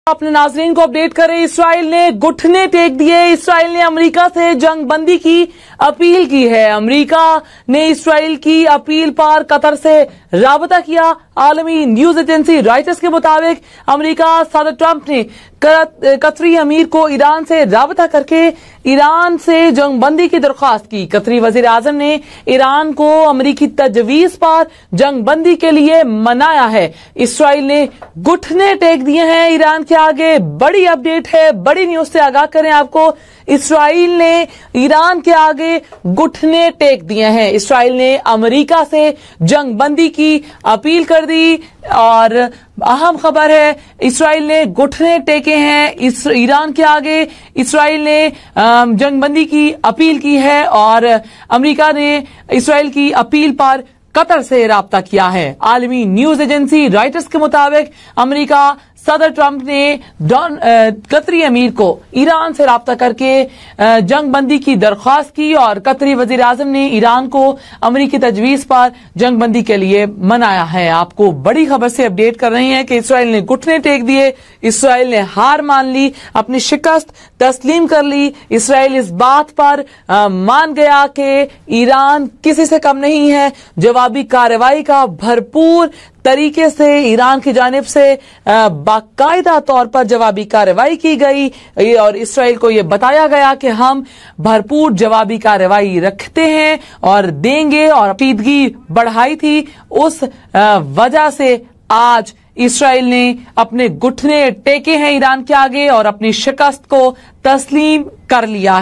अपने नाजरीन को अपडेट करें। इसराइल ने घुटने टेक दिए। इसराइल ने अमेरिका से जंग बंदी की अपील की है। अमेरिका ने इसराइल की अपील पर कतर से राबता किया। आलमी न्यूज एजेंसी रॉयटर्स के मुताबिक अमेरिका सदर ट्रंप ने कतरी अमीर को ईरान से राबता करके ईरान से जंग बंदी की दरख्वास्त की। कतरी वजीर आजम ने ईरान को अमेरिकी तजवीज पर जंग बंदी के लिए मनाया है। इसराइल ने घुटने टेक दिए हैं ईरान के आगे। बड़ी अपडेट है, बड़ी न्यूज से आगाह करें आपको। इसराइल ने ईरान के आगे घुटने टेक दिए हैं। इसराइल ने अमेरिका से जंग बंदी की अपील कर दी और अहम खबर है, इसराइल ने घुटने टेके हैं इस ईरान के आगे। इसराइल ने जंग बंदी की अपील की है और अमेरिका ने इसराइल की अपील पर कतर से राब्ता किया है। आलमी न्यूज एजेंसी रॉयटर्स के मुताबिक अमेरिका सदर ट्रंप ने कतरी अमीर को ईरान से राब्ता करके जंग बंदी की दरख्वास्त की और कतरी वजीर आजम ने ईरान को अमेरिकी तजवीज पर जंग बंदी के लिए मनाया है। आपको बड़ी खबर से अपडेट कर रहे हैं कि इसराइल ने घुटने टेक दिए। इसराइल ने हार मान ली, अपनी शिकस्त तस्लीम कर ली। इसराइल इस बात पर मान गया कि ईरान किसी से कम नहीं है। जवाबी कार्रवाई का भरपूर तरीके से ईरान की जानिब से बाकायदा तौर पर जवाबी कार्रवाई की गई और इसराइल को यह बताया गया कि हम भरपूर जवाबी कार्रवाई रखते हैं और देंगे और पेचीदगी बढ़ाई थी। उस वजह से आज इसराइल ने अपने घुटने टेके हैं ईरान के आगे और अपनी शिकस्त को तस्लीम कर लिया है।